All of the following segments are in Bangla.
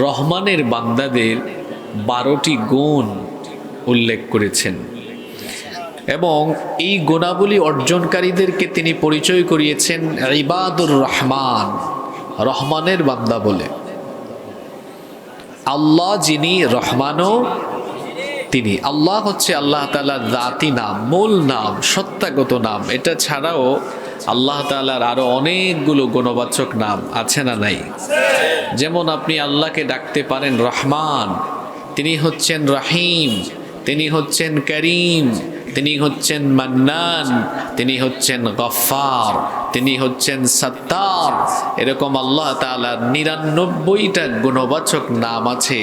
রহমানের বান্দাদের 12টি গুণ উল্লেখ করেছেন এবং এই গুণাবলী অর্জনকারীদেরকে তিনি পরিচয় করিয়েছেন ইবাদুর রহমান, রহমানের বান্দা বলে। আল্লাহ যিনি রহমানও তিনি। আল্লাহ হচ্ছে আল্লাহ তাআলার জাতি নাম, মূল নাম, সত্তাগত নাম। এটা ছাড়াও আল্লাহ তাআলার আরো অনেকগুলো গুণবাচক নাম আছে না নাই? যেমন আপনি আল্লাহকে ডাকতে পারেন রহমান, তিনি হচ্ছেন রহিম, তিনি হচ্ছেন করিম, তিনি হচ্ছেন মান্নান, তিনি হচ্ছেন গফফার, তিনি হচ্ছেন সত্তার। এরকম আল্লাহ তাআলার 99টা গুণবাচক নাম আছে।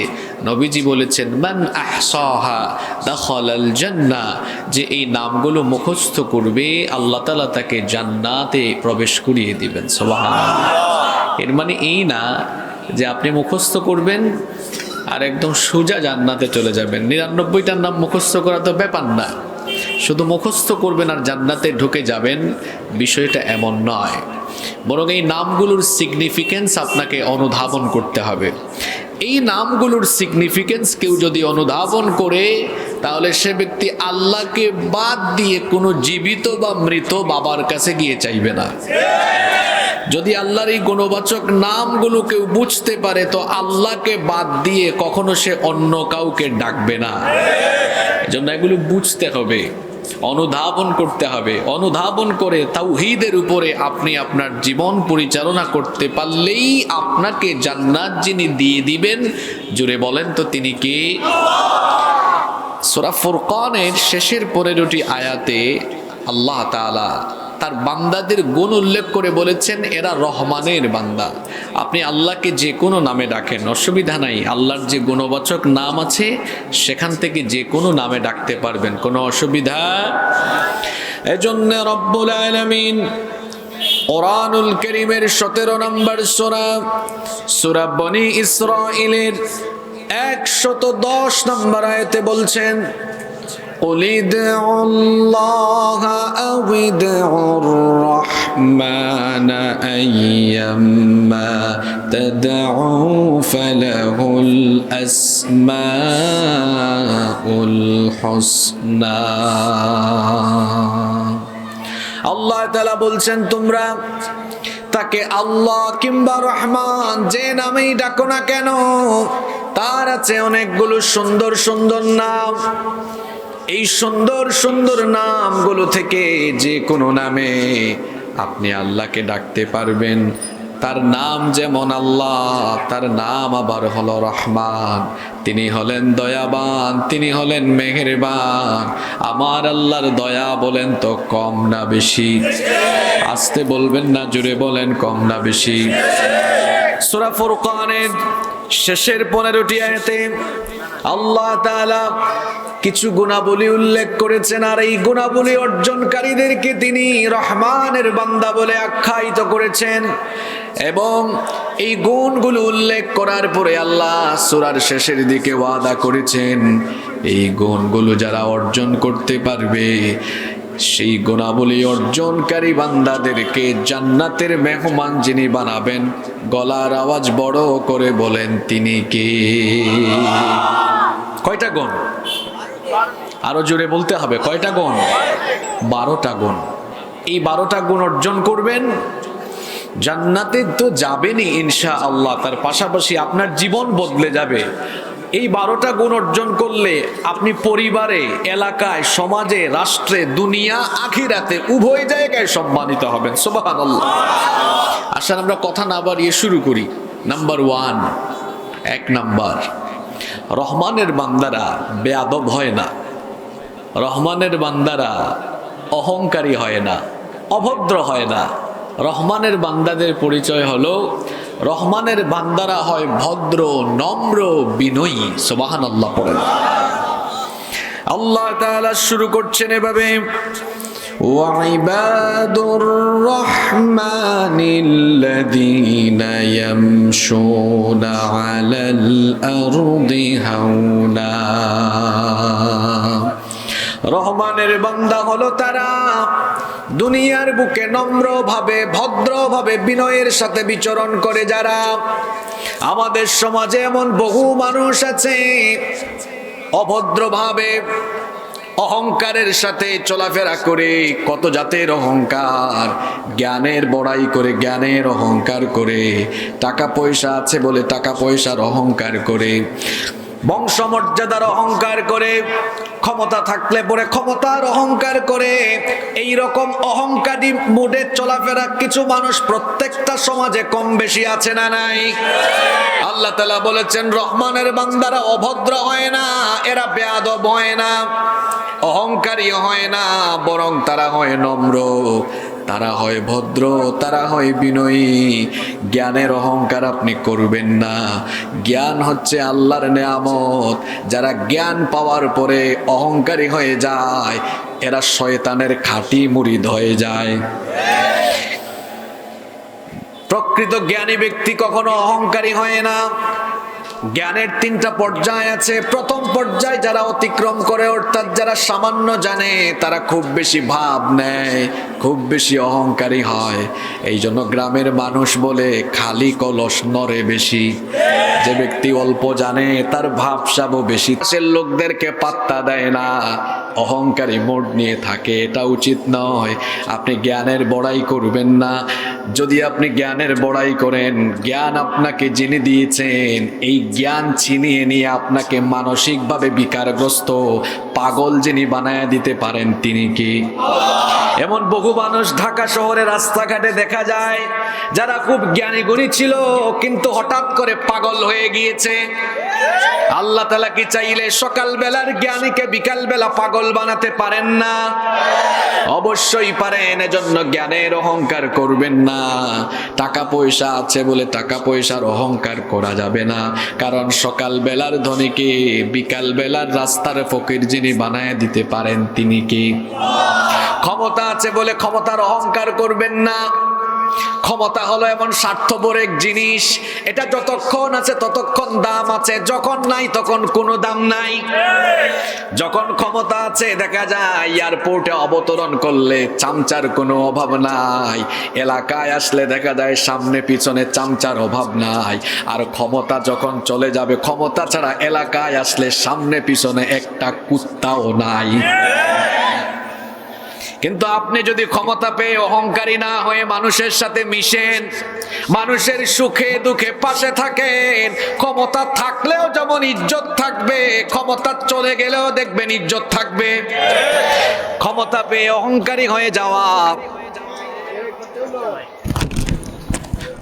নবীজি বলেছেন মান আহসাহা দাখালাল জান্নাহ, যে এই নামগুলো মুখস্থ করবে আল্লাহ তাআলা তাকে জান্নাতে প্রবেশ করিয়ে দিবেন। সুবহানাল্লাহ। এর মানে এই না যে আপনি মুখস্থ করবেন আর একদম সোজা জান্নাতে চলে যাবেন। 99টার নাম মুখস্থ করা তো ব্যাপার না, শুধু মুখস্থ করবেন আর জান্নাতে ঢুকে যাবেন, বিষয়টা এমন নয়। বরং এই নামগুলোর সিগনিফিকেন্স আপনাকে অনুধাবন করতে হবে। এই নামগুলোর সিগনিফিকেন্স কেউ যদি অনুধাবন করে, তাহলে সে ব্যক্তি আল্লাহকে বাদ দিয়ে কোনো জীবিত বা মৃত বাবার কাছে গিয়ে চাইবে না। যদি আল্লাহর এই গুণবাচক নামগুলো কেউ বুঝতে পারে, তো আল্লাহকে বাদ দিয়ে কখনো সে অন্য কাউকে ডাকবে না। এজন্য এগুলো বুঝতে হবে, অনুধাবন করতে হবে। অনুধাবন করে তাওহীদের উপরে আপনি আপনার জীবন পরিচালনা করতে পারলেই আপনাকে জান্নাত যিনি দিয়ে দিবেন, জুড়ে বলেন তো তিনি কে? সূরা ফুরকানের শেষের 15টি আয়াতে আল্লাহ তাআলা তার বান্দাদের গুণ উল্লেখ করে বলেছেন এরা রহমানের বান্দা। আপনি আল্লাহকে যে কোনো নামে ডাকেন, অসুবিধা নাই। আল্লাহর যে গুণবাচক নাম আছে সেখান থেকে যে কোনো নামে ডাকতে পারবেন, কোনো অসুবিধা। এজন্য রব্বুল আলামিন কোরআনুল কারীমের 17 নম্বর সূরা বনী ইসরাঈলের 110 নম্বর আয়াতে বলছেন قل ادعوا الله أو ادعوا الرحمن أيما تدعوا فله الأسماء الحسنى। আল্লাহ তাআলা বলছেন তোমরা তাকে আল্লাহ কিংবা রহমান যে নামেই ডাকো না কেন, তার আছে অনেকগুলো সুন্দর সুন্দর নাম। এই সুন্দর সুন্দর নামগুলো থেকে যে কোনো নামে আপনি আল্লাহকে ডাকতে পারবেন। তার নাম যেমন আল্লাহ, তার নাম আবার হলো রহমান। তিনি হলেন দয়াবান, তিনি হলেন মেহেরবান। আমার আল্লাহর দয়া বলেন তো কম না বেশি? আস্তে বলবেন না, জোরে বলেন, কম না বেশি? সূরা ফুরকানের শেষের 15টি আয়াতে আল্লাহ তাআলা কিছু গুণাবলী উল্লেখ করেছেন, আর এই গুণাবলী অর্জনকারীদেরকে তিনি রহমানের বান্দা বলে আখ্যায়িত করেছেন। এবং এই গুণগুলো উল্লেখ করার পরে আল্লাহ সূরার শেষের দিকে ওয়াদা করেছেন এই গুণগুলো যারা অর্জন করতে পারবে, সেই গুণাবলী অর্জনকারী বান্দাদেরকে জান্নাতের মেহমান যিনি বানাবেন, গলার আওয়াজ বড় করে বলেন তিনি কে? কয়টা গুণ? আরো জোরে বলতে হবে, কয়টা গুণ? 12টা গুণ। এই 12টা গুণ অর্জন করবেন, জান্নাতে তো যাবেনই ইনশাআল্লাহ, তার পাশাপাশি আপনার জীবন বদলে যাবে। এই 12টা গুণ অর্জন করলে আপনি পরিবারে, এলাকায়, সমাজে, রাষ্ট্রে, দুনিয়া, আখিরাতে উভয় জায়গায় সম্মানিত হবেন। সুবহানাল্লাহ। আসলে আমরা কথা না বাড়িয়ে শুরু করি। নাম্বার 1, 1 নাম্বার, রহমানের বান্দারা বেয়াদব হয় না, রহমানের বান্দারা অহংকারী হয় না, অভদ্র হয় না। রহমানের বান্দাদের পরিচয় হলো রহমানের বান্দারা হয় ভদ্র, নম্র, বিনয়ী। সুবহানাল্লাহ পড়েন। আল্লাহ তাআলা শুরু করছেন এভাবে, وعباد الرحمن الذين يمشون على الأرض هونا। রহমানের বান্দা হলো তারা দুনিয়ার বুকে নম্রভাবে, ভদ্রভাবে, বিনয়ের সাথে বিচরণ করে যারা। আমাদের সমাজে এমন বহু মানুষ আছে অভদ্রভাবে অহংকারের সাথে চলাফেরা করে, কত জাতের অহংকার, জ্ঞানের বড়াই করে, জ্ঞানের অহংকার করে, টাকা পয়সা আছে বলে টাকা পয়সার অহংকার করে, বংশমর্যাদার অহংকার করে, ক্ষমতা থাকলে পরে ক্ষমতার অহংকার করে। এই রকম অহংকারী মুডে চলাফেরা কিছু মানুষ প্রত্যেকটা সমাজে কম বেশি আছে না নাই? আল্লাহ তাআলা বলেছেন রহমানের বান্দারা অভদ্র হয় না, এরা বেয়াদব হয় না, অহংকারী হয় না, বরং তারা হয় নম্র, তারা হয় ভদ্র, তারা হয় বিনয়ী। জ্ঞানের অহংকার আপনি করবেন না। জ্ঞান হচ্ছে আল্লাহর নেয়ামত। যারা জ্ঞান পাওয়ার পরে অহংকারী হয়ে যায়, এরা শয়তানের খাঁটি মুরিদ হয়ে যায়। প্রকৃত জ্ঞানী ব্যক্তি কখনো অহংকারী হয় না। জ্ঞানের তিনটা পর্যায় আছে। প্রথম পর্যায় যারা অতিক্রম করে, অর্থাৎ যারা সামান্য জানে, তারা খুব বেশি ভাব নেয়, খুব বেশি অহংকারী হয়। এই জন্য গ্রামের মানুষ বলে খালি কলস নড়ে বেশি। যে ব্যক্তি অল্প জানে তার ভাবসাবও বেশি, সে লোকদেরকে পাত্তা দেয় না, অহংকারী মোড নিয়ে থাকে। এটা উচিত নয়। আপনি জ্ঞানের বড়াই করবেন না। যদি আপনি জ্ঞানের বড়াই করেন, জ্ঞান আপনাকে যিনি দিয়েছেন, এই জ্ঞান ছিনিয়ে নিয়ে আপনাকে মানসিকভাবে বিকারগ্রস্ত পাগল যিনি বানায় দিতে পারেন, তিনি কি? এমন বহু মানুষ ঢাকা শহরে রাস্তাঘাটে দেখা যায়, যারা খুব জ্ঞানী গুণী ছিল কিন্তু হঠাৎ করে পাগল হয়ে গিয়েছে। আল্লাহ তাআলা কি চাইলে সকাল বেলার জ্ঞানীকে বিকাল বেলা পাগল বানাতে পারেন না? অবশ্যই পারেন। এজন্য জ্ঞানের অহংকার করবেন না। টাকা পয়সা আছে বলে টাকা পয়সার অহংকার করা যাবে না, কারণ সকাল বেলার ধনীকে বিকাল বেলার রাস্তার ফকির যিনি বানায় দিতে পারেন, তিনি কি? ক্ষমতা আছে বলে ক্ষমতার অহংকার করবেন না। ক্ষমতা হলো এমন স্বার্থপর এক জিনিস, এটা যতক্ষণ আছে ততক্ষণ দাম আছে, যখন নাই তখন কোনো দাম নাই। যখন ক্ষমতা আছে দেখা যায় এয়ারপোর্টে অবতরণ করলে চামচার কোনো অভাব নাই, এলাকায় আসলে দেখা যায় সামনে পিছনে চামচার অভাব নাই। আর ক্ষমতা যখন চলে যাবে, ক্ষমতা ছাড়া এলাকায় আসলে সামনে পিছনে একটা কুত্তাও নাই। কিন্তু আপনি যদি ক্ষমতা পেয়ে অহংকারী না হয়ে মানুষের সাথে মিশেন, মানুষের সুখে দুঃখে পাশে থাকেন, ক্ষমতা থাকলেও যেমন ইজ্জত থাকবে, ক্ষমতা চলে গেলেও দেখবেন ইজ্জত থাকবে। ক্ষমতা পেয়ে অহংকারী হয়ে যাওয়া,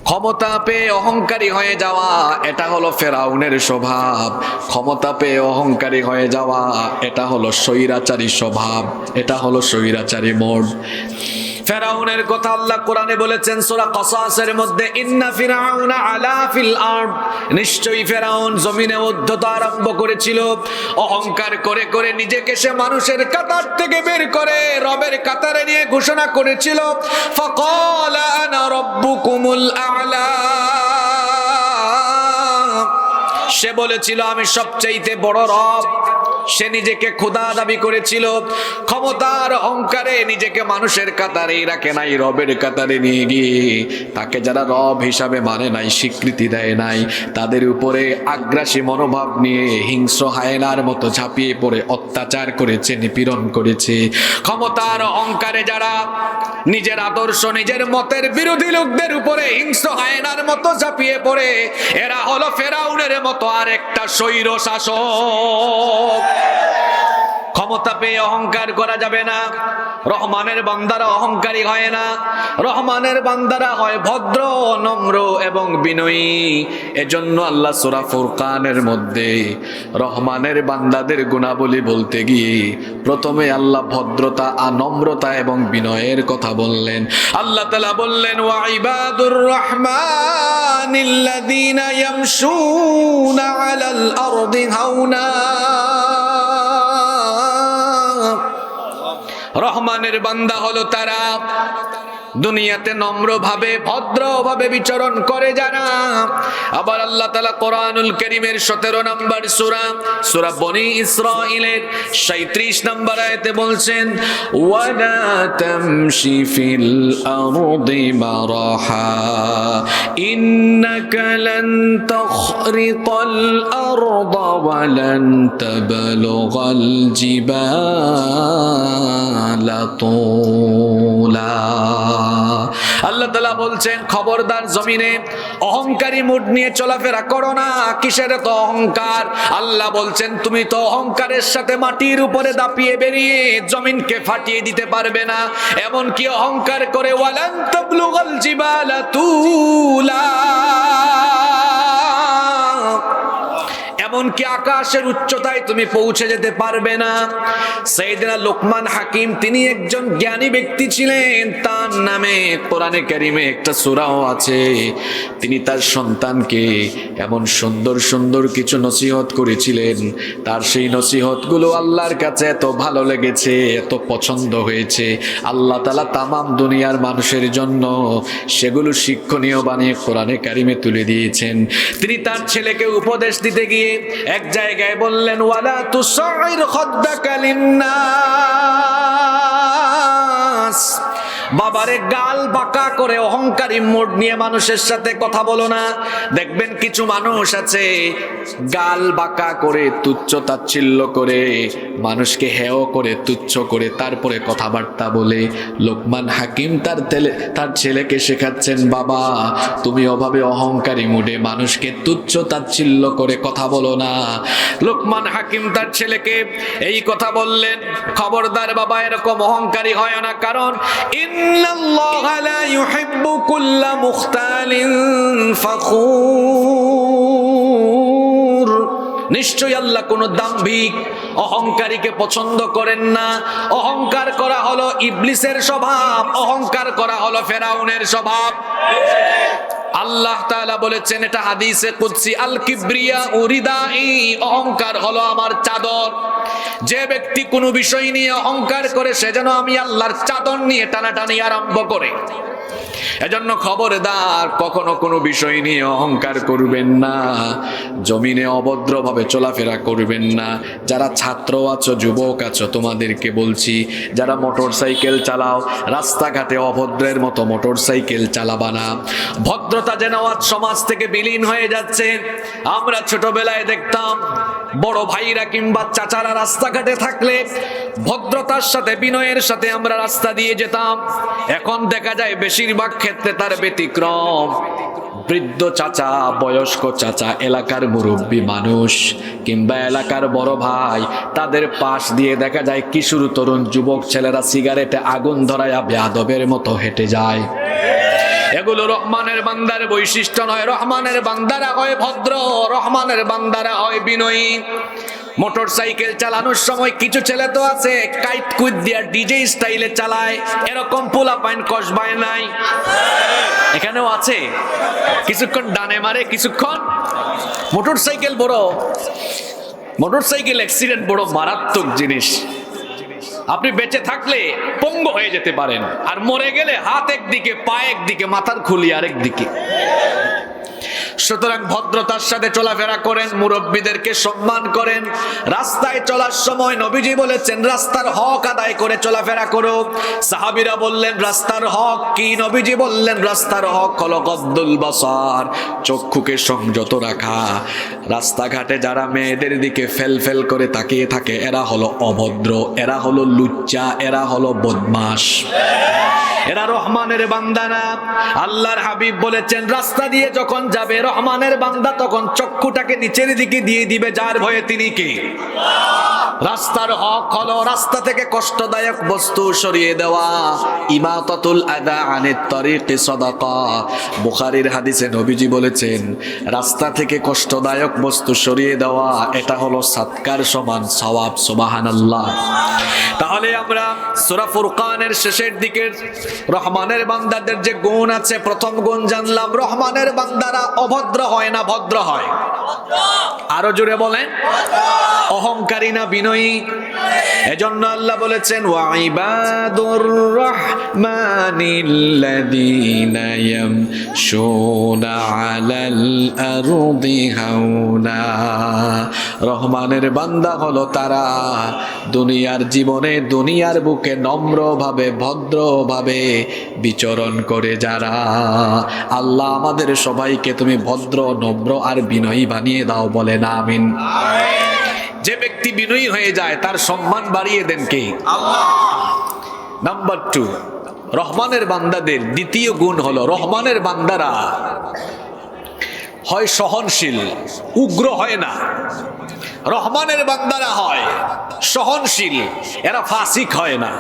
ক্ষমতা পেয়ে অহংকারী হয়ে যাওয়া, এটা হলো ফেরাউনের স্বভাব। ক্ষমতা পেয়ে অহংকারী হয়ে যাওয়া, এটা হলো স্বৈরাচারী স্বভাব, এটা হলো স্বৈরাচারী মোড। ফেরাউনের কথা আল্লাহ কোরআনে বলেছেন সূরা কসাসের মধ্যে, ইন্না ফিরাউনা আলা ফিল আরদ, নিশ্চয়ই ফেরাউন জমিনে উদ্ধতা আরম্ভ করেছিল। অহংকার করে করে নিজেকে সে মানুষের কাতার থেকে বের করে রবের কাতারে নিয়ে ঘোষণা করেছিল, ফাকালা আনা রাব্বুকুমুল আ'লা। সে বলেছিল আমি সবচাইতে বড় রব। সে নিজেকে খোদা দাবি করেছিল। ক্ষমতার অহংকারে নিজেকে মানুষের কাতারে রাখে নাই, রবের কাতারে নিয়ে গিয়ে তাকে যারা রব হিসাবে মানে নাই, স্বীকৃতি দেয় নাই, তাদের উপরে আগ্রাসী মনোভাব নিয়ে হিংস্র হায়নার মতো ঝাঁপিয়ে পড়ে অত্যাচার করেছে, নিপীড়ন করেছে। ক্ষমতার অহংকারে যারা নিজের আদর্শ নিজের মতের বিরোধী লোকদের উপরে হিংস্র হায়নার মতো ঝাঁপিয়ে পড়ে, এরা হলো ফেরাউনের মতো আরেকটা স্বৈর শাসক। ক্ষমতা পেয়ে অহংকার করা যাবে না। রহমানের বান্দারা অহংকারী হয় না, রহমানের বান্দারা হয় ভদ্র, নম্র এবং বিনয়ী। এজন্য আল্লাহ সূরা ফুরকানের মধ্যে রহমানের বান্দাদের গুণাবলী বলতে গিয়ে প্রথমে আল্লাহ ভদ্রতা, নম্রতা এবং বিনয়ের কথা বললেন। আল্লাহ তাআলা বললেন, ওয়া ইবাদুর রহমানিল্লাযীনা ইয়ামশুনা আলাল আরদি হাওনা। রহমানের বান্দা হলো তারা দুনিয়াতে নম্রভাবে ভদ্রভাবে বিচরণ করে যারা। আবার আল্লাহ তাআলা কোরআনুল কারীমের 17 নম্বর সূরা বনী ইসরাঈলের 37 নম্বর আয়াতে বলছেন, ওয়ালা তামশি ফিল আরদি মারাহা ইন্নাকা লান তাখরিকাল আরদা ওয়া লান তাবলুগাল জিবালা তুলা। আল্লাহ তাআলা বলছেন, খবরদার জমিনে অহংকারী মুড নিয়ে চলাফেরা করো না। কিসের তো অহংকার? আল্লাহ বলছেন, তুমি তো অহংকারের সাথে মাটির উপরে দাপিয়ে বেরিয়ে জমিনকে ফাটিয়ে দিতে পারবে না। এমন কি অহংকার করে ওয়ালান তাবলুগাল জিবালা তুলা, এমনকি আকাশের উচ্চতায় তুমি পৌঁছে যেতে পারবে না। সাইয়েদনা লোকমান হাকিম তিনি একজন জ্ঞানী ব্যক্তি ছিলেন, তার নামে কোরআনে কারিমে একটা সূরাও আছে। তিনি তার সন্তানকে এমন সুন্দর সুন্দর কিছু নসিহত করেছিলেন, তার সেই নসিহতগুলো আল্লাহর কাছে এত ভালো লেগেছে, এত পছন্দ হয়েছে, আল্লাহ তাআলা তামাম দুনিয়ার মানুষের জন্য সেগুলো শিক্ষণীয় বানিয়ে কোরআনে কারিমে তুলে দিয়েছেন। তিনি তার ছেলেকে উপদেশ দিতে গিয়ে এক জায়গায় বললেন, ওয়ালা তুসাইর খাদ্দাকা লিন্নাস, বাবারে গাল বাঁকা করে অহংকারী মোড নিয়ে মানুষের সাথে কথা বলো না। দেখবেন কিছু মানুষ আছে গাল বাঁকা করে তুচ্ছ তাচ্ছিল্য করে মানুষকে হেয় করে তুচ্ছ করে তারপরে কথাবার্তা বলে। লোকমান হাকিম তার ছেলেকে শেখাচ্ছেন, বাবা তুমি ওভাবে অহংকারী মুডে মানুষকে তুচ্ছ তাচ্ছিল্য করে কথা বলো না। লোকমান হাকিম তার ছেলেকে এই কথা বললেন, খবরদার বাবা এরকম অহংকারী হয় না, কারণ ইন্নাল্লাহা লা ইউহিব্বু কুল্লা মুখতালিন ফাখুর, নিশ্চয়ই আল্লাহ কোন দাম্ভিক অহংকারীকে পছন্দ করেন না। অহংকার করা হলো ইবলিসের স্বভাব, অহংকার করা হলো ফেরাউনের স্বভাব। আল্লাহ তাআলা বলেছেন, এটা হাদিসে কুদসি, আল কিবরিয়া উরিদাই, অহংকার হলো আমার চাদর। যে ব্যক্তি কোনো বিষয় নিয়ে অহংকার করে সে যেন আমি আল্লাহর চাদর নিয়ে টানাটানি আরম্ভ করে। এজন্য খবরদার কখনো কোনো বিষয় নিয়ে অহংকার করবেন না, জমিনে অভদ্রভাবে চলাফেরা করবেন না। যারা ছাত্র আছো, যুবক আছো, তোমাদেরকে বলছি, যারা মোটরসাইকেল চালাও রাস্তাঘাটে অভদ্রের মতো মোটরসাইকেল চালাবা না। ভদ্রতা যেন আজ সমাজ থেকে বিলীন হয়ে যাচ্ছে। আমরা ছোটবেলায় দেখতাম বড় ভাইরা কিংবা চাচারা রাস্তাঘাটে থাকলে ভদ্রতার সাথে বিনয়ের সাথে আমরা রাস্তা দিয়ে যেতাম। এখন দেখা যায় বেশিরভাগ ক্ষেত্রে তার ব্যতিক্রম। বৃদ্ধ চাচা, বয়স্ক চাচা, এলাকার মুরব্বী মানুষ কিংবা এলাকার বড় ভাই, তাদের পাশ দিয়ে দেখা যায় কিশোর তরুণ যুবক ছেলেরা সিগারেটে আগুন ধরায়া বেয়াদবের মতো হেঁটে যায়। এগুলো রহমানের বান্দার বৈশিষ্ট্য নয়। রহমানের বান্দারা হয় ভদ্র, রহমানের বান্দারা হয় বিনয়ী। মোটরসাইকেল চালানোর সময় কিছু ছেলে তো আছে কাইট কুইট দিয়া ডিজে স্টাইলে চালায়, এরকম পোলা পাইন কসবায় নাই? এখানেও আছে। কিছুক্ষণ ডানে মারে, কিছুক্ষণ মোটরসাইকেল অ্যাক্সিডেন্ট বড় মারাত্মক জিনিস। আপনি বেঁচে থাকলে পঙ্গু হয়ে যেতে পারেন, আর মরে গেলে হাত একদিকে, পা একদিকে, মাথার খুলি আরেক দিকে। সুতরাং ভদ্রতার সাথে চলাফেরা করেন, মুরব্বীদেরকে সম্মান করেন। রাস্তায় চলার সময় নবীজি বলেছেন রাস্তার হক আদায় করে চলাফেরা করো। সাহাবীরা বললেন রাস্তার হক কি? নবীজি বললেন রাস্তার হক হলো গদ্দুল বসার, চক্ষুকে সংযত রাখা। রাস্তাঘাটে যারা মেয়েদের দিকে ফেল ফেল করে তাকিয়ে থাকে এরা হলো অভদ্র, এরা হলো লুচ্চা, এরা হলো বদমাশ, এরা রহমানের বান্দা না। আল্লাহর হাবিব বলেছেন রাস্তা দিয়ে যখন যাবে রহমানের বান্দা তখন চক্ষুটাকে নিচের দিকে দিয়ে দিবে, যার ভয়ে তিনি কে? রাস্তার হক হলো রাস্তা থেকে কষ্টদায়ক বস্তু সরিয়ে দেওয়া। ইমাতাতুল আদা আনিত তরিকি সাদাকা। বুখারীর হাদিসে নবীজি বলেছেন রাস্তা থেকে কষ্টদায়ক বস্তু সরিয়ে দেওয়া এটা হলো সাদকার সমান সওয়াব। সুবহানাল্লাহ। তাহলে আমরা সূরা ফুরকানের শেষের দিকে রহমানের বান্দাদের যে গুণ আছে, প্রথম গুণ জানলাম রহমানের বান্দারা অভদ্র হয় না, ভদ্র হয়। আরো জোরে বলেন, অহংকারী না বিনয়ী? এজন্য আল্লাহ বলেছেন ওয়া ইবাদুর রহমানিল্লাযীনা ইয়ামশুনা আলাল আরদি হাওনা। রহমানের বান্দা হলো তারা দুনিয়ার জীবনে, দুনিয়ার বুকে নম্রভাবে, ভদ্রভাবে বিচরণ করে যারা। আল্লাহ আমাদের সবাইকে তুমি ভদ্র, নম্র আর বিনয়ী বানিয়ে দাও, বলেন আমিন। যে ব্যক্তি বিনয়ী হয়ে যায় তার সম্মান বাড়িয়ে দেন কে? আল্লাহ। নাম্বার 2, রহমানের বান্দাদের দ্বিতীয় গুণ হলো রহমানের বান্দারা হয় সহনশীল, উগ্র হয় না। রহমানের বান্দারা হয় সহনশীল, এরা ফাসিক হয় না,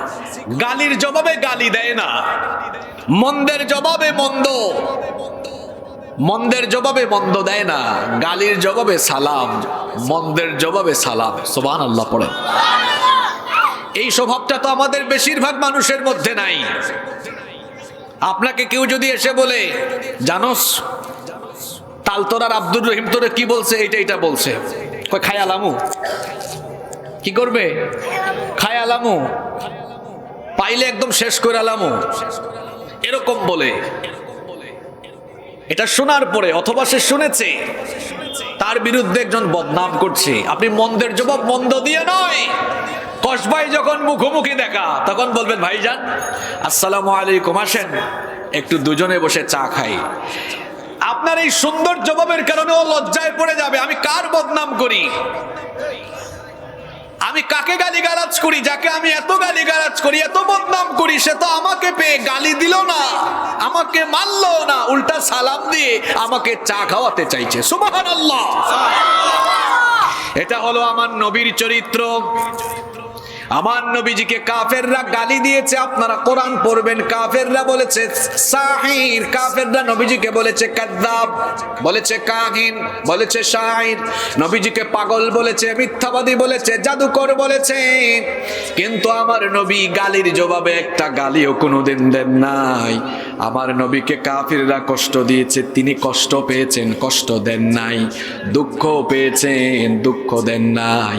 গালির জবাবে গালি দেয় না, মন্দের জবাবে মন্দ, মন্দের জবাবে মন্দ দেয় না, গালির জবাবে সালাম, মন্দের জবাবে সালাম। সুবহানাল্লাহ পড়েন। এই স্বভাবটা তো আমাদের বেশিরভাগ মানুষের মধ্যে নাই। আপনাকে কেউ যদি এসে বলে, জানোস তালতরার আব্দুর রহিম তোরে কি বলছে, এটা বলছে, কই খায় আলামু, কি করবে? খায় আলামু, পাইলে একদম শেষ করে আলামু, এরকম বলে। এটা শোনার পরে অথবা সে শুনেছে তার বিরুদ্ধে একজন বদনাম করছে, আপনি মন্দের জবাব মন্দ দিয়ে নয়, কসবাই যখন মুখোমুখি দেখা তখন বলবেন, ভাইজান আসসালামু আলাইকুম, আসেন একটু দুজনে বসে চা খাই। আপনার এই সুন্দর জবাবের কারণে ও লজ্জায় পড়ে যাবে, আমি কার বদনাম করি, আমি কাকে গালিগালাজ করি, যাকে আমি এত গালিগালাজ করি, এত বদনাম করি, সে তো আমাকে পেয়ে গালি দিল না, আমাকে মারলো না, উল্টা সালাম দিয়ে আমাকে চা খাওয়াতে চাইছে। সুবহানাল্লাহ। এটা হলো আমার নবীর চরিত্র। আমার নবীজিকে কাফেররা গালি দিয়েছে, আপনারা কোরআন পড়বেন, কাফেররা বলেছে সাহির, কাফেররা নবীজিকে বলেছে কাযযাব, বলেছে কাহিন, বলেছে শাইর, নবীজিকে পাগল বলেছে, মিথ্যাবাদী বলেছে, জাদুকর বলেছে। কিন্তু আমার নবী গালির জবাবে একটা গালিও কোনোদিন দেন নাই। আমার নবীকে কাফেররা কষ্ট দিয়েছে, তিনি কষ্ট পেয়েছেন, কষ্ট দেন নাই, দুঃখ পেয়েছেন, দুঃখ দেন নাই।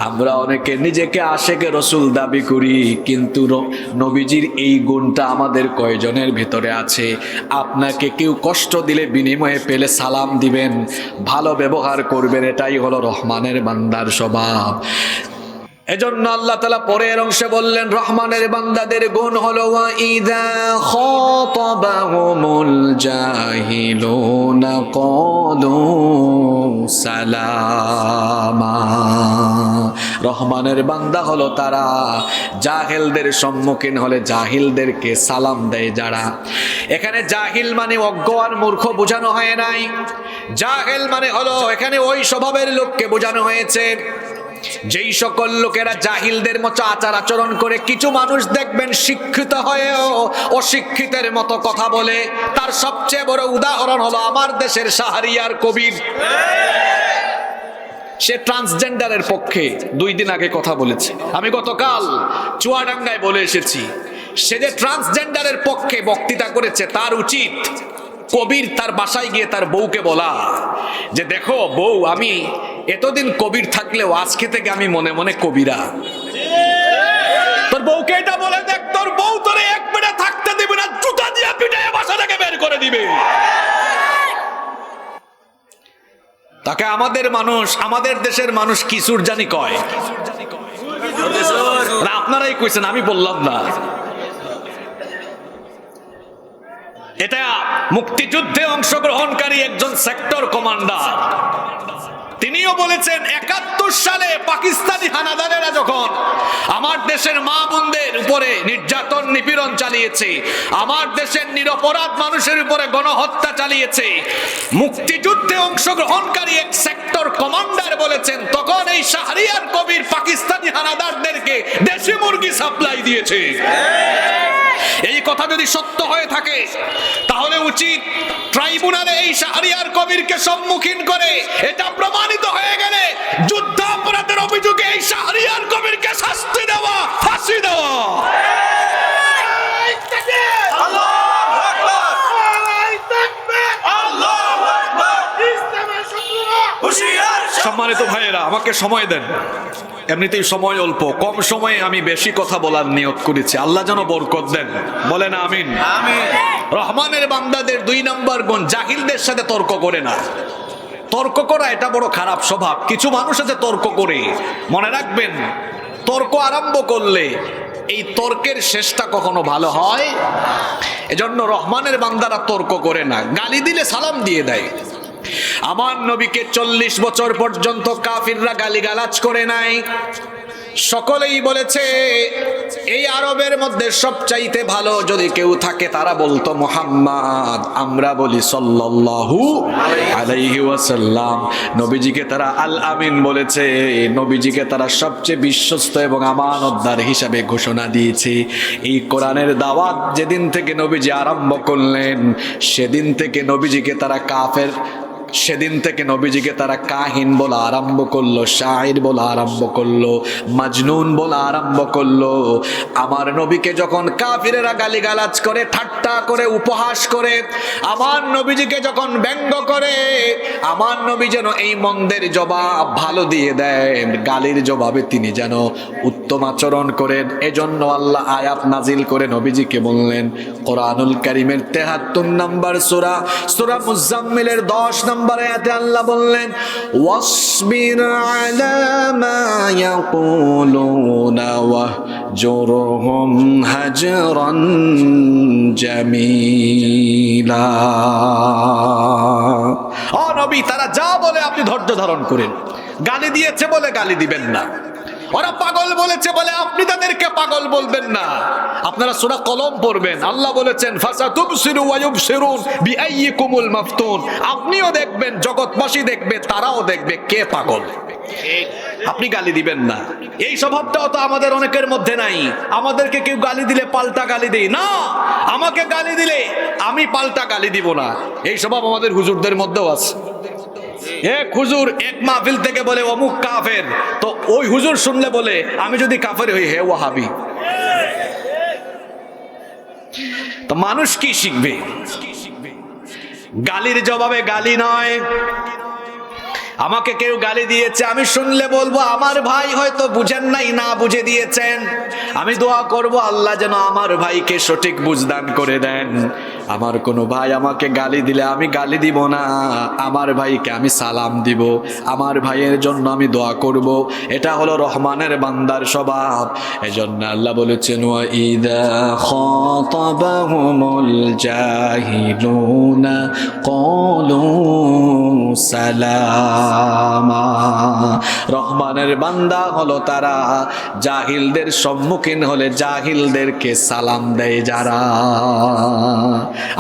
আমরা অনেকে নিজেকে আশেকে রসুল দাবি করি, কিন্তু নবীজির এই গুণটা আমাদের কয়জনের ভিতরে আছে? আপনাকে কেউ কষ্ট দিলে বিনিময়ে পেলে সালাম দিবেন, ভালো ব্যবহার করবেন, এটাই হলো রহমানের বান্দার স্বভাব। এজন্য আল্লাহ তাআলা পরের অংশে বললেন রহমানের বান্দাদের গুণ হলো ওয়া ইযা খাতাবাহুমুল জাহিলুনা ক্বালু সালামা। রহমানের বান্দা হলো তারা জাহেলদের সম্মুখীন হলে জাহিলদেরকে সালাম দেয় যারা। এখানে জাহিল মানে অজ্ঞ আর মূর্খ বোঝানো হয় নাই, জাহেল মানে হলো এখানে ওই স্বভাবের লোককে বোঝানো হয়েছে যেই সকল লোকেরা জাহিলদের মতো আচার আচরণ করে। কিছু মানুষ দেখবেন শিক্ষিত হয়েও অশিক্ষিতের মতো কথা বলে, তার সবচেয়ে বড় উদাহরণ হলো আমার দেশের শাহরিয়ার কবির। সে ট্রান্সজেন্ডারের পক্ষে 2 দিন আগে কথা বলেছে, আমি গতকাল চুয়াডাঙ্গায় বলে এসেছি। সে যে ট্রান্সজেন্ডারের পক্ষে বক্তৃতা করেছে, তার উচিত কবির তার বাসায় গিয়ে তার বউকে বলা যে দেখো বউ, আমি এতদিন কবির থাকলেও আজকে থেকে আমি মনে মনে কবিরা। তোর বউকে এটা বলে দেখ, তোর বউ তোরে এক মিনিট থাকতে দিবে না, জুতা দিয়ে পিটায় বাসা থেকে বের করে দিবে। তাকে আমাদের মানুষ, আমাদের দেশের মানুষ কিশোর জানি কয়, আপনারাই কইছেন, আমি বললাম না। এটা মুক্তিযুদ্ধে অংশগ্রহণকারী একজন সেক্টর কমান্ডার, তিনিও বলেছেন 71 সালে পাকিস্তানি হানাদারেরা যখন আমার দেশের মা বোনদের উপরে নির্যাতন নিপীড়ন চালিয়েছে, আমার দেশের নিরপরাধ মানুষের উপরে গণহত্যা চালিয়েছে, মুক্তিযুদ্ধে অংশগ্রহণকারী এক সেক্টর কমান্ডার বলেছেন তখন এই শাহরিয়ার কবির পাকিস্তানি হানাদারদেরকে দেশি মুরগি সাপ্লাই দিয়েছে। এই কথা যদি সত্য হয়ে থাকে তাহলে উচিত ট্রাইব্যুনালে এই শাহরিয়ার কবিরকে সম্মুখীন করে এটা প্রমাণিত হয়ে গেলে যুদ্ধাপরাধের অভিযোগে এই শাহরিয়ার কবিরকে শাস্তি দেওয়া, ফাঁসি দেওয়া। সম্মানিত ভাইয়েরা, আমাকে সময় দেন, এমনিতেই সময় অল্প, কম সময়ে আমি বেশি কথা বলার নিয়ত করেছি, আল্লাহ যেন বরকত দেন, বলেন আমিন। রহমানের বান্দাদের 2 নম্বর গুণ, জাহিলদের সাথে তর্ক করে না। তর্ক করা এটা বড় খারাপ স্বভাব। কিছু মানুষ আছে তর্ক করে, মনে রাখবেন তর্ক আরম্ভ করলে এই তর্কের শেষটা কখনো ভালো হয়। এজন্য রহমানের বান্দারা তর্ক করে না, গালি দিলে সালাম দিয়ে দেয়। আমার নবীকে 40 বছর পর্যন্ত কাফিররা গালিগালাজ করে নাই। সকলেই বলেছে এই আরবের মধ্যে সবচাইতে ভালো যদি কেউ থাকে তারা বলতো মুহাম্মদ, আমরা বলি সাল্লাল্লাহু আলাইহি ওয়াসাল্লাম। নবীজিকে তারা আল আমিন বলেছে, নবীজিকে তারা সবচেয়ে বিশ্বস্ত এবং আমানতদার হিসাবে ঘোষণা দিয়েছে। এই কোরআনের দাওয়াত যেদিন থেকে নবীজি আরম্ভ করলেন সেদিন থেকে নবীজিকে তারা কাফের, সেদিন থেকে নবীজিকে তারা কাহিন বলা আরম্ভ করলো, শায়ের বলা আরম্ভ করলো, মাজনুন বলা আরম্ভ করলো। আমার নবীকে যখন কাফিরেরা গালিগালাজ করে, ঠাট্টা করে, উপহাস করে, আমার নবীজিকে যখন ব্যঙ্গ করে, আমার নবী যেন এই মন্দের জবাব ভালো দিয়ে দেন, গালির জবাবে তিনি যেন উত্তম আচরণ করেন। এজন্য আল্লাহ আয়াত নাজিল করে নবীজিকে বললেন, কোরআনুল কারীমের 73 নম্বর সূরা, সূরা মুজাম্মিলের 10 নম্বর আয়াতে আল্লাহ বললেন, ওয়াসবির আলা মা ইয়াকুলুনা ওয়াহজুরহুম হাজরান জামিলা। ও নবী, তারা যা বলে আপনি ধৈর্য ধারণ করেন। গালি দিয়েছে বলে গালি দিবেন না, ওরা পাগল বলেছে বলে আপনি তাদেরকে পাগল বলবেন না। আপনারা সূরা কলম পড়বেন, আল্লাহ বলেছেন ফাসাতুবসিরু ওয়া ইউবসিরুন বিআইয়িকুমুল মাফতুন। আপনিও দেখবেন, জগৎবাসী দেখবে, তারাও দেখবে কে পাগল। আপনি গালি দিবেন না। এই স্বভাবটাও তো আমাদের অনেকের মধ্যে নাই। আমাদেরকে কেউ গালি দিলে পাল্টা গালি দেই না, আমাকে গালি দিলে আমি পাল্টা গালি দিব না। এই স্বভাব আমাদের হুজুরদের মধ্যেও আছে। এক হুজুর এক মাহফিল থেকে বলে অমুক কাফের, তো ওই হুজুর শুনলে বলে আমি যদি কাফের হই হে ওয়াহাবি। তো মানুষ কি শিখবে? গালির জবাবে গালি নয়। আমাকে কেউ গালি দিয়েছে, আমি শুনলে বলবো আমার ভাই হয়তো বুঝেন নাই, না বুঝে দিয়েছেন। আমি দোয়া করব আল্লাহ যেন আমার ভাইকে সঠিক বুঝদান করে দেন। আমার কোনো ভাই আমাকে গালি দিলে আমি গালি দিব না, আমার ভাইকে আমি সালাম দিব, আমার ভাইয়ের জন্য আমি দোয়া করব। এটা হলো রহমানের বান্দার স্বভাব। এজন্য আল্লাহ বলেছেন, ওয়া ইযা খাতাবাহুমুল জাহিলুনা ক্বালু সালামা। রহমানের বান্দা হলো তারা জাহিলদের সম্মুখীন হলে জাহিলদেরকে সালাম দেয় যারা।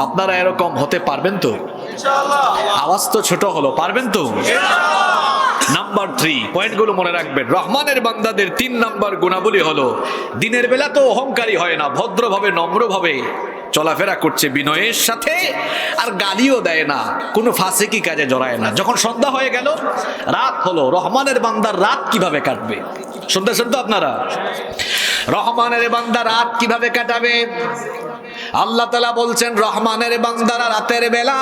আপনারা এরকম হতে পারবেন তো ইনশাআল্লাহ? আওয়াজ তো ছোট হলো, পারবেন তো ইনশাআল্লাহ? নাম্বার 3 পয়েন্টগুলো মনে রাখবেন। রহমানের বান্দাদের 3 নাম্বার গুণাবলী হলো দিনের বেলা তো অহংকারী হয় না, ভদ্রভাবে নম্রভাবে চলাফেরা করছে বিনয়ের সাথে, আর গালিও দেয় না, কোনো ফাসিকি কাজে জড়ায় না। যখন সন্ধ্যা হয়ে গেল, রাত হলো, রহমানের বান্দার রাত কিভাবে কাটবে? শুনতে আপনারা, রহমানের বান্দা রাত কিভাবে কাটাবে? আল্লাহ তাআলা বলছেন রহমানের বান্দারা রাতের বেলা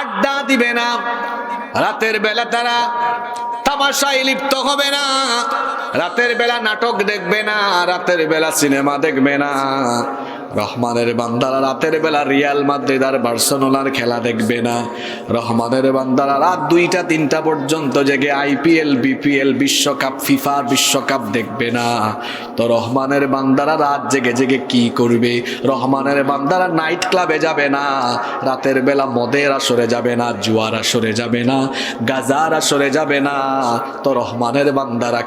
আড্ডা দিবে না, রাতের বেলা তারা তামাশায় লিপ্ত হবে না, রাতের বেলা নাটক দেখবে না, রাতের বেলা সিনেমা দেখবে না। রহমানের বান্দারা রাতের বেলা রিয়াল মাদ্রিদ আর বার্সেলোনার খেলা দেখবে না। রহমানের বান্দারা রাত 2টা 3টা পর্যন্ত জেগে আইপিএল, বিপিএল, বিশ্বকাপ, ফিফা বিশ্বকাপ দেখবে না। তো রহমানের বান্দারা রাত জেগে জেগে কি করবে? রহমানের বান্দারা নাইট ক্লাবে যাবে না, রাতের বেলা মদের আসরে যাবে না, জুয়ার আসরে যাবে না, গাজার আসরে যাবে না। তো রহমানের বান্দারা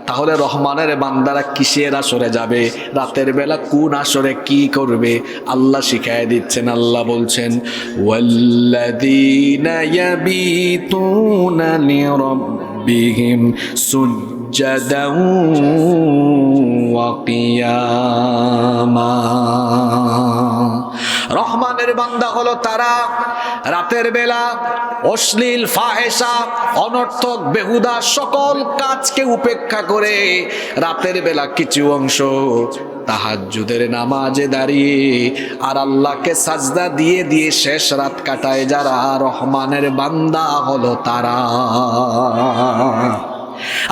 তাহলে রহমানের বান্দারা কিসের আসরে যাবে? রাতের বেলা কোন আসরে কি করবে? আল্লাহ শিখায় দিচ্ছেন। আল্লাহ বলছেন, ওয়াল্লাযীনা ইয়াবিতুনা লিরাব্বিহিম সুজ্জাদান ওয়া কিয়ামা। রহমানের বান্দা হলো তারা রাতের বেলা অশ্লীল, ফাহেসা, অনর্থক, বেহুদা সকল কাজকে উপেক্ষা করে রাতের বেলা কিছু অংশ তাহাজ্জুদের নামাজে দাঁড়িয়ে আর আল্লাহকে সাজদা দিয়ে দিয়ে শেষ রাত কাটায় যারা, রহমানের বান্দা হলো তারা।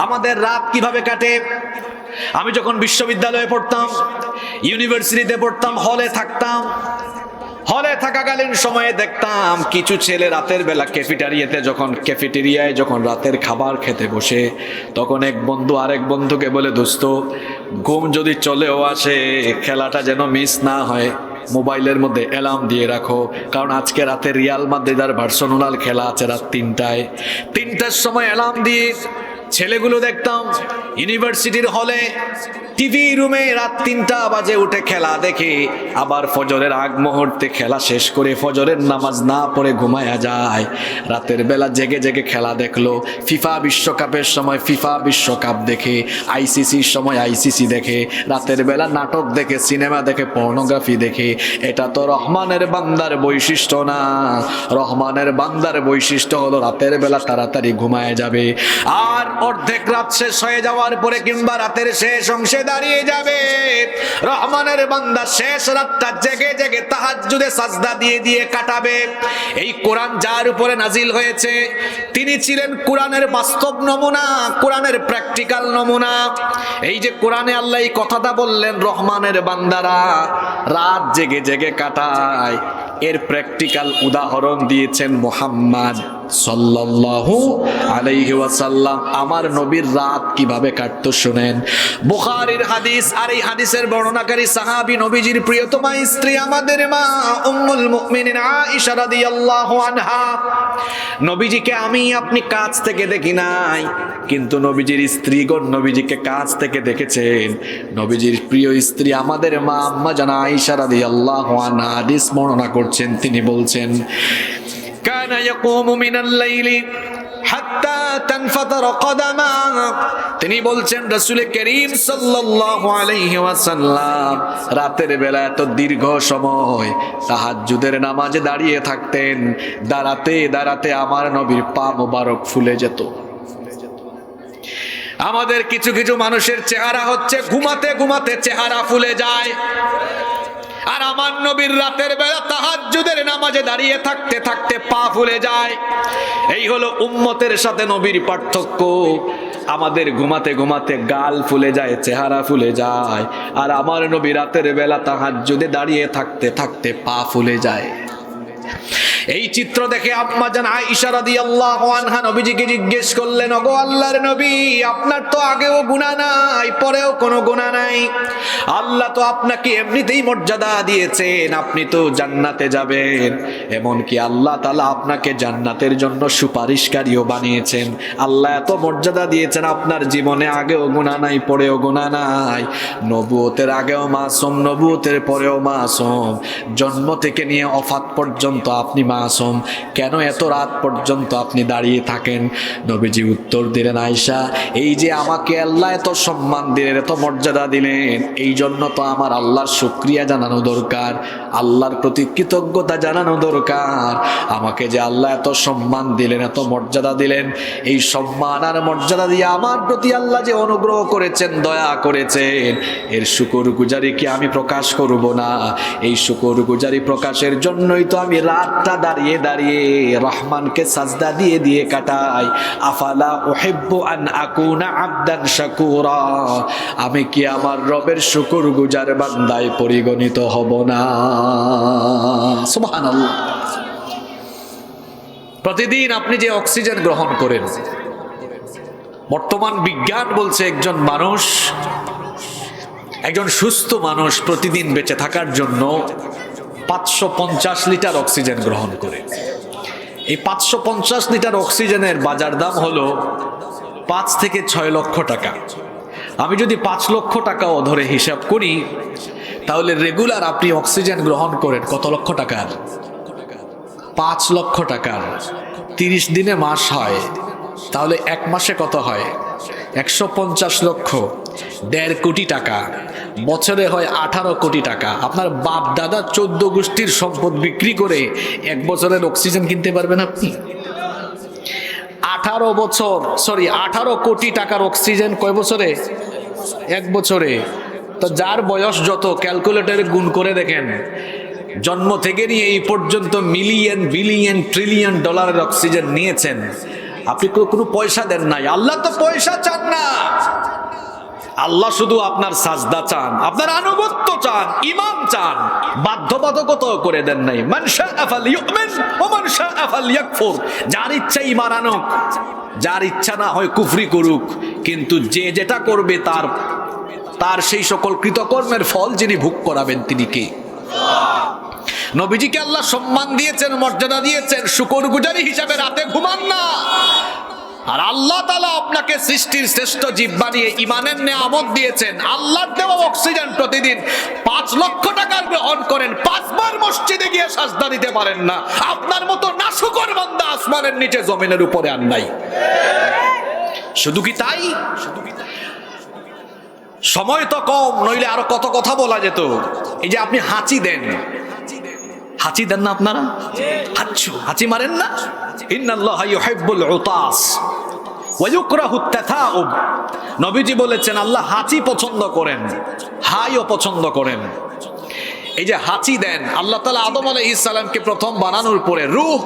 আমাদের রাত কিভাবে কাটে? আমি যখন বিশ্ববিদ্যালয়ে পড়তাম, ইউনিভার্সিটিতে পড়তাম, হলে থাকতাম, হলে থাকাকালীন সময়ে দেখতাম কিছু ছেলে রাতের বেলা ক্যাফেটেরিয়ায় যখন রাতের খাবার খেতে বসে, তখন এক বন্ধু আরেক বন্ধুকে বলে, দোস্ত ঘুম যদি চলেও আসে খেলাটা যেন মিস না হয়, মোবাইলের মধ্যে অ্যালার্ম দিয়ে রাখো, কারণ আজকে রাতে রিয়াল মাদ্রিদ আর বার্সেলোনার খেলা আছে রাত 3টার সময় অ্যালার্ম দিয়ে ছেলেগুলো দেখতাম ইউনিভার্সিটির হলে টিভি রুমে রাত 3টা বাজে উঠে খেলা দেখে, আবার ফজরের আগ মুহূর্তে খেলা শেষ করে ফজরের নামাজ না পড়ে ঘুমায়া যায়। রাতের বেলা জেগে জেগে খেলা দেখলো, ফিফা বিশ্বকাপের সময় ফিফা বিশ্বকাপ দেখে, আইসিসির সময় আইসিসি দেখে, রাতের বেলা নাটক দেখে, সিনেমা দেখে, পর্নোগ্রাফি দেখে। এটা তো রহমানের বান্দার বৈশিষ্ট্য না। রহমানের বান্দার বৈশিষ্ট্য হলো রাতের বেলা তাড়াতাড়ি ঘুমায় যাবে, আর অর্ধেক রাত শেষ হয়ে যাওয়ার পরে কিংবা রাতের শেষ অংশে দাঁড়িয়ে যাবে। রহমানের বান্দা শেষ রাতটা জেগে জেগে তাহাজ্জুদে সাজদা দিয়ে দিয়ে কাটাবে। এই কোরআন যার উপরে নাজিল হয়েছে তিনি ছিলেন কোরআনের বাস্তব নমুনা, কোরআনের প্র্যাকটিক্যাল নমুনা। এই যে কোরআনে আল্লাহ এই কথাটা বললেন, রহমানের বান্দারা রাত জেগে জেগে কাটায়, এর প্র্যাকটিক্যাল উদাহরণ দিয়েছেন মুহাম্মদ সাল্লাল্লাহু আলাইহি ওয়াসাল্লাম। আমার নবীর রাত কিভাবে কাটতো শুনেন। বুখারীর হাদিস, আর এই হাদিসের বর্ণনাকারী সাহাবী নবীজির প্রিয়তমা স্ত্রী আমাদের মা উম্মুল মুমিনিন আয়েশা রাদিয়াল্লাহু আনহা। নবীজিকে আমি আপনি কাছ থেকে দেখি নাই, কিন্তু নবীজির স্ত্রীগণ নবীজিকে কাছ থেকে দেখেছেন। নবীজির প্রিয় স্ত্রী আমাদের মা আম্মা জানা আয়েশা রাদিয়াল্লাহু আনহা হাদিস বর্ণনা করছেন, তিনি বলছেন, কানা ইয়াকুমু মিনাল লাইলি হাত্তা তানফাতার কদামা। তিনি বলছেন রাসূল করিম সাল্লাল্লাহু আলাইহি ওয়াসাল্লাম রাতের বেলা এত দীর্ঘ সময় তাহাজ্জুদের নামাজে দাঁড়িয়ে থাকতেন, দাঁড়াতে দাঁড়াতে আমার নবীর পা মোবারক ফুলে যেত। আমাদের কিছু কিছু মানুষের চেহারা হচ্ছে ঘুমাতে ঘুমাতে চেহারা ফুলে যায়, আর আমার নবীর রাতের বেলা তাহাজ্জুদের নামাজে দাঁড়িয়ে থাকতে থাকতে পা ফুলে যায়। এই হলো উম্মতের সাথে নবীর পার্থক্য। আমাদের ঘুমাতে ঘুমাতে গাল ফুলে যায়, চেহারা ফুলে যায়, আর আমার নবী রাতের বেলা তাহাজ্জুদে দাঁড়িয়ে থাকতে থাকতে পা ফুলে যায়। এই চিত্র দেখে আম্মা জান আয়েশা রাদিয়াল্লাহু আনহা নবীজিকে জিজ্ঞেস করলেন, ওগো আল্লাহর নবী, আপনার তো আগেও গুনাহ নাই, পরেও কোনো গুনাহ নাই, আল্লাহ তো আপনাকে এমনিতেই মর্যাদা দিয়েছেন, আপনি তো জান্নাতে যাবেন, এমনকি আল্লাহ তাআলা আপনাকে জান্নাতের জন্য সুপারিশকারীও বানিয়েছেন। আল্লাহ এত মর্যাদা দিয়েছেন, আপনার জীবনে আগেও গুনাহ নাই, পরেও গুনাহ নাই, নবুয়তের আগেও মাসুম, নবুয়তের পরেও মাসুম, জন্ম থেকে নিয়ে ওফাত পর্যন্ত আপনি মাসুম, কেন এত রাত পর্যন্ত আপনি দাঁড়িয়ে থাকেন? নবীজি উত্তর দিলেন, আয়েশা, এই যে আমাকে আল্লাহ এত সম্মান দিলেন, এত মর্যাদা দিলেন, এই জন্য তো আমার আল্লাহর শুকরিয়া জানানো দরকার, আল্লাহর প্রতি কৃতজ্ঞতা জানানো দরকার। আমাকে যে আল্লাহ এত সম্মান দিলেন, এত মর্যাদা দিলেন, এই সম্মান আর মর্যাদা দিয়ে আমার প্রতি আল্লাহ যে অনুগ্রহ করেছেন, দয়া করেছেন, এর শুকরগুজারি কি আমি প্রকাশ করব না? এই শুকরগুজারি প্রকাশের জন্যই তো আমি রাতটা দাঁড়িয়ে দাঁড়িয়ে রহমানকে সাজদা দিয়ে দিয়ে কাটাই। আফালা উহিব্বু আন আকুনা আবদান শাকুরা, আমি কি আমার রবের শুকরগুজার বান্দায় পরিগণিত হব না? সুবহানাল্লাহ। প্রতিদিন আপনি যে অক্সিজেন গ্রহণ করেন, বর্তমান বিজ্ঞান বলছে একজন সুস্থ মানুষ প্রতিদিন বেঁচে থাকার জন্য 550 লিটার অক্সিজেন গ্রহণ করে। এই 550 লিটার অক্সিজেনের বাজার দাম হলো 5 থেকে 6 লক্ষ টাকা। আমি যদি 5 লক্ষ টাকাও ধরে হিসাব করি, তাহলে রেগুলার আপনি অক্সিজেন গ্রহণ করেন কত লক্ষ টাকার? 5 লক্ষ টাকার। 30 দিনে মাস হয়, তাহলে এক মাসে কত হয়? 150 লক্ষ, 1.5 কোটি টাকা, বছরে হয় 18 কোটি টাকা। আপনার বাপ দাদা 14 গোষ্ঠীর সম্পদ বিক্রি করে এক বছরের অক্সিজেন কিনতে পারবেন আপনি? 18 কোটি টাকার অক্সিজেন কয় বছরে? এক বছরে। তো যার বয়স যত ক্যালকুলেটরে গুণ করে দেখেন, জন্ম থেকে নিয়ে এই পর্যন্ত মিলিয়ন বিলিয়ন ট্রিলিয়ন ডলারের অক্সিজেন নিয়েছেন, আপনি কোনো পয়সা দেন নাই। আল্লাহ তো পয়সা চান না, আল্লাহ শুধু আপনার সাজদা চান, আপনার আনুগত্য চান, ঈমান চান। বাধ্যবাধকতা করে দেন নাই। মান শাআ ফালইউমিন ওয়া মান শাআ ফালইয়াকফুর, যার ইচ্ছা ঈমান আনুক, যার ইচ্ছা না হয় কুফরি করুক, কিন্তু যে যেটা করবে তার সেই সকল কৃতকর্মের ফল যিনি ভোগ করাবেন তিনি কে? নবীজিকে আল্লাহ সম্মান দিয়েছেন, মর্যাদা দিয়েছেন, শুকরগুজারি হিসাবে রাতে ঘুমান না। আর আল্লাহ তাআলা আপনাকে সৃষ্টির শ্রেষ্ঠ জীব বানিয়ে ঈমানের নেয়ামত দিয়েছেন। আল্লাহর দেওয়া অক্সিজেন প্রতিদিন 5 লক্ষ টাকার গ্রহণ করেন, 5 বার মসজিদে গিয়ে সাজদা দিতে পারেন না। আপনার মতো নাশুকর বান্দা আসমানের নিচে জমিনের উপরে আর নাই। শুধু কি তাই? সময় তো কম, নইলে আরো কত কথা বলা যেত। এই যে আপনি হাঁচি দেন, হাঁচি দেন না আপনারা? হাঁচি মারেন না? ইন্নাল্লাহা ইউহিব্বুল উতাস ওয়া ইউকরাহুত তাথাউব। নবীজি বলেছেন আল্লাহ হাঁচি পছন্দ করেন, হাইও পছন্দ করেন। এই যে হাঁচি দেন, আল্লাহ তাআলা আদম আলাইহিস সালামকে প্রথম বানানোর পরে রূহ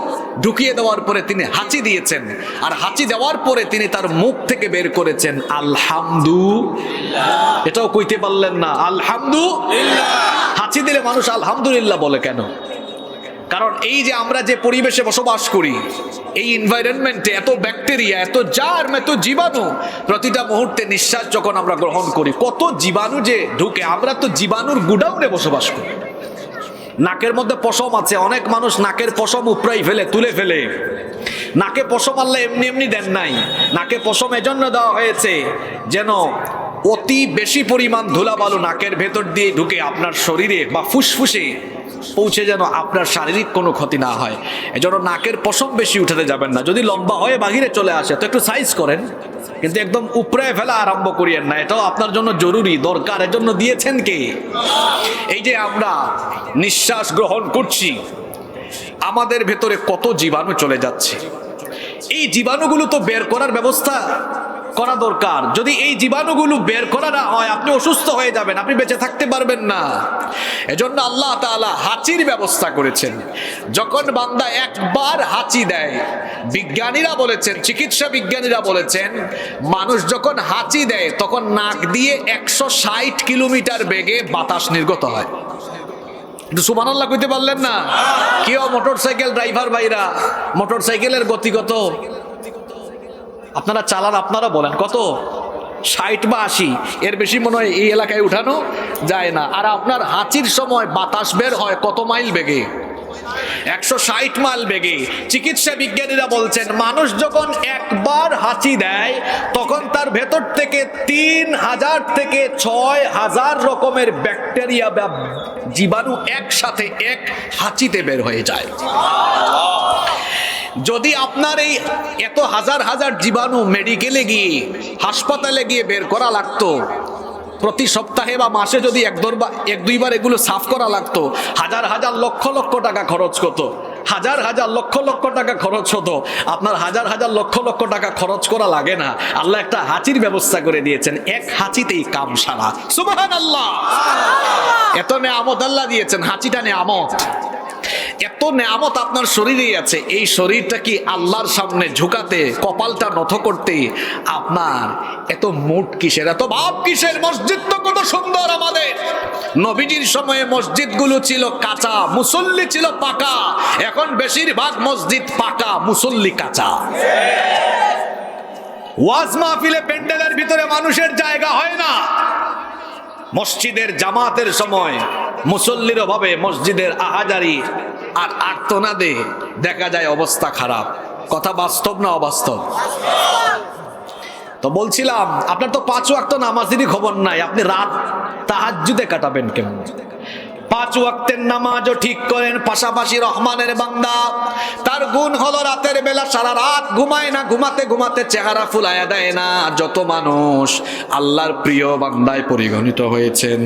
ঢুকিয়ে দেওয়ার পরে তিনি হাঁচি দিয়েছেন, আর হাঁচি দেওয়ার পরে তিনি তার মুখ থেকে বের করেছেন আলহামদুলিল্লাহ। এটাও কইতে পারলেন না আলহামদুলিল্লাহ। হাঁচি দিলে মানুষ আলহামদুলিল্লাহ বলে কেন? কারণ এই যে আমরা যে পরিবেশে বসবাস করি, এই এনভায়রনমেন্টে এত ব্যাকটেরিয়া, এত জার্ম, এত জীবাণু, প্রতিটা মুহূর্তে নিঃশ্বাস যখন আমরা গ্রহণ করি কত জীবাণু যে ঢুকে। আমরা তো জীবাণুর গুডাউনে বসবাস করি। নাকের মধ্যে পশম আছে, অনেক মানুষ নাকের পশম উপড়াই ফেলে, তুলে ফেলে। নাকে পশম আল্লাহ এমনি এমনি দেন নাই, নাকে পশম এজন্য দেওয়া হয়েছে যেন অতি বেশি পরিমাণ ধুলাবালু নাকের ভেতর দিয়ে ঢুকে আপনার শরীরে বা ফুসফুসে পৌঁছে যেন আপনার শারীরিক কোনো ক্ষতি না হয়। এজন্য নাকের পশম বেশি উঠাতে যাবেন না। যদি লম্বা হয়ে বাহিরে চলে আসে তো একটু সাইজ করেন, কিন্তু একদম উপরে ফেলা আরম্ভ করিয়েন না। এটাও আপনার জন্য জরুরি, দরকার। এর জন্য দিয়েছেন কে? এই যে আমরা নিঃশ্বাস গ্রহণ করছি, আমাদের ভেতরে কত জীবাণু চলে যাচ্ছে। এই জীবাণুগুলো তো বের করার ব্যবস্থা করা দরকার। যদি এই জীবাণুগুলো বের করা না হয় আপনি অসুস্থ হয়ে যাবেন, আপনি বেঁচে থাকতে পারবেন না। এজন্য আল্লাহ তাআলা হাঁচির ব্যবস্থা করেছেন। যখন বান্দা একবার হাঁচি দেয়, বিজ্ঞানীরা বলেছেন, চিকিৎসা বিজ্ঞানীরা বলেছেন, মানুষ যখন হাঁচি দেয় তখন নাক দিয়ে 160 কিলোমিটার বেগে বাতাস নির্গত হয়। কিন্তু সুবহানাল্লাহ কইতে পারলেন না? কেউ মোটরসাইকেল ড্রাইভার ভাইরা, মোটরসাইকেলের গতি কত আপনারা চালান? আপনারা বলেন কত? 60 বা 80, এর বেশি মনে হয় এই এলাকায় উঠানো যায় না। আর আপনার হাঁচির সময় বাতাস বের হয় কত মাইল বেগে? 160 মাইল বেগে। চিকিৎসা বিজ্ঞানীরা বলছেন মানুষ যখন একবার হাঁচি দেয় তখন তার ভেতর থেকে 3000 থেকে 6000 রকমের ব্যাকটেরিয়া বা জীবাণু একসাথে এক হাঁচিতে বের হয়ে যায়। যদি আপনার এই এত হাজার হাজার জীবাণু মেডিকেলে গিয়ে, হাসপাতালে গিয়ে বের করা লাগতো, প্রতি সপ্তাহে বা মাসে যদি এক দুইবার এগুলো সাফ করা লাগতো, হাজার হাজার লক্ষ লক্ষ টাকা খরচ হতো। হাজার হাজার লক্ষ লক্ষ টাকা খরচ হতো। আপনার হাজার হাজার লক্ষ লক্ষ টাকা খরচ করা লাগে না। আল্লাহ একটা হাঁচির ব্যবস্থা করে দিয়েছেন, এক হাঁচিতেই কাম সারা। সুবহানাল্লাহ। এত নেয়ামত আল্লাহ দিয়েছেন, হাঁচিটা নেয়ামত। এত নেয়ামত আপনার শরীরেই আছে। এই শরীরটা কি আল্লাহর সামনে ঝুঁকাতে, কপালটা নত করতে আপনার এত মুড কিসের, এত ভাব কিসের? মসজিদ তো কত সুন্দর আমাদের। নবীজির সময়ে মসজিদগুলো ছিল কাঁচা, মুসল্লি ছিল পাকা। এখন বেশিরভাগ মসজিদ পাকা, মুসল্লি কাঁচা। ওয়াজ মাহফিলে প্যান্ডেলের ভিতরে মানুষের জায়গা হয় না। মসজিদের জামাতের সময় মুসল্লির অভাবে মসজিদের আহাজারি আর আর্তনাদে দেখা যায় অবস্থা খারাপ। কথা বাস্তব না অবাস্তব? তো বলছিলাম আপনার তো 5 ওয়াক্ত নামাজেরই খবর নাই, আপনি রাত তাহাজ্জুদে কাটাবেন কেমন? 5 ওয়াক্তের নামাজও ঠিক করেন, পাশাপাশি রহমানের বান্দা। তার গুণ হলো রাতের বেলা সারা রাত ঘুমায় না, ঘুমাতে ঘুমাতে চেহারা ফুলায়া দেয় না। যত মানুষ আল্লাহর প্রিয় বান্দায় পরিগণিত হয়েছেন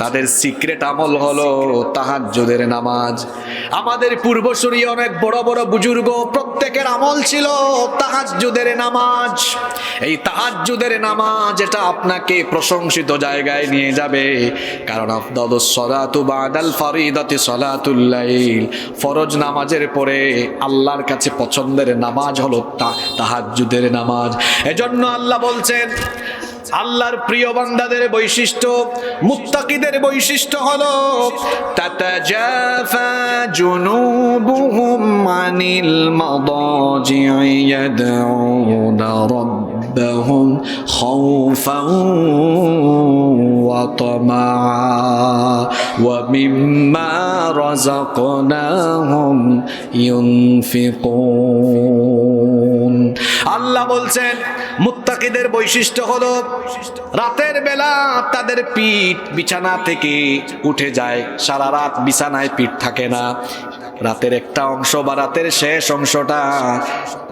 তাদের সিক্রেট আমল হলো তাহাজ্জুদের নামাজ। আমাদের পূর্বসূরি অনেক বড় বড় বুজুর্গ প্রত্যেকের আমল ছিল তাহাজ্জুদের নামাজ। এই তাহাজ্জুদের নামাজ এটা আপনাকে প্রশংসিত জায়গায় নিয়ে যাবে, কারণ আফদালুস সালাতু বাদাল ফারিদাতি সালাতুল লাইল, ফরজ নামাজের পরে আল্লাহর কাছে পছন্দের নামাজ হলো তাহাজ্জুদের নামাজ। এজন্য আল্লাহ বলছেন, আল্লাহর প্রিয় বান্দাদের বৈশিষ্ট্য, মুত্তাকিদের বৈশিষ্ট্য হলো তাতাজাফা জুনুবুহুম আনিল মাদাজি'i ইয়াদউনা রাব্বাহুম খাউফান ওয়া তামাআ ওয়া মিম্মা রাযাকনাহুম ইউনফিকুন। আল্লাহ বলছেন মুত্তাকিদের বৈশিষ্ট্য হলো রাতের বেলা তাদের পিঠ বিছানা থেকে উঠে যায়, সারা রাত বিছানায় পিঠ থাকে না। রাতের একটা অংশ বা রাতের শেষ অংশটা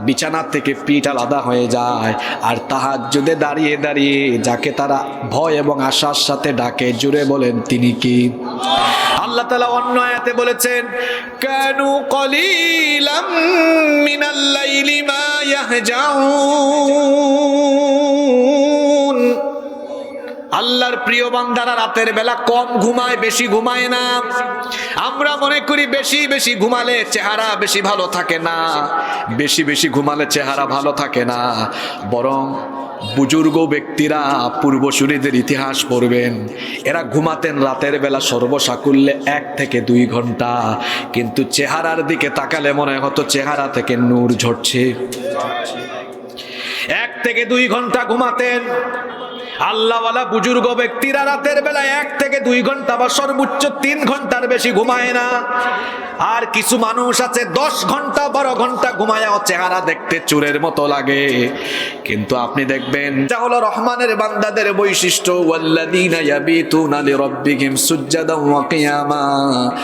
বিছানা থেকে পিঠ আলাদা হয়ে যায়, আর তাহাজ্জুদে দাঁড়িয়ে দাঁড়িয়ে যাকে তারা ভয় এবং আশার সাথে ডাকে, জুড়ে বলেন তিনি কি? আল্লাহ তাআলা অন্য আয়াতে বলেছেন, কানু কলিলাম মিনাল লাইলি মা ইয়াহজাউন। আল্লাহর প্রিয় বান্দারা রাতের বেলা কম ঘুমায়, বেশি ঘুমায় না। আমরা মনে করি বেশি বেশি ঘুমালে চেহারা বেশি ভালো থাকে না, বেশি বেশি ঘুমালে চেহারা ভালো থাকে না। বরং বুজুর্গ ব্যক্তিরা পূর্বসূরীদের ইতিহাস পড়বেন, এরা ঘুমাতেন রাতের বেলা সর্বসাকুল্যে 1 থেকে 2 ঘন্টা, কিন্তু চেহারার দিকে তাকালে মনে হতো চেহারা থেকে নূর ঝরছে। 1 থেকে 2 ঘন্টা ঘুমাতেন আল্লাহওয়ালা বুজুর্গ ব্যক্তিরা। রাতের বেলা 1 থেকে 2 ঘন্টা বা সর্বোচ্চ 3 ঘন্টার বেশি ঘুমায় না। আর কিছু মানুষ আছে 10 ঘন্টা 12 ঘন্টা ঘুমায়াও চেহারা দেখতে চোরের মতো লাগে। কিন্তু আপনি দেখবেন এটা হলো রহমানের বান্দাদের বৈশিষ্ট্য, ওয়াল্লাযীনা ইয়াবিতুনা লিরাব্বিহিম সুজদান ওয়া কিয়ামা।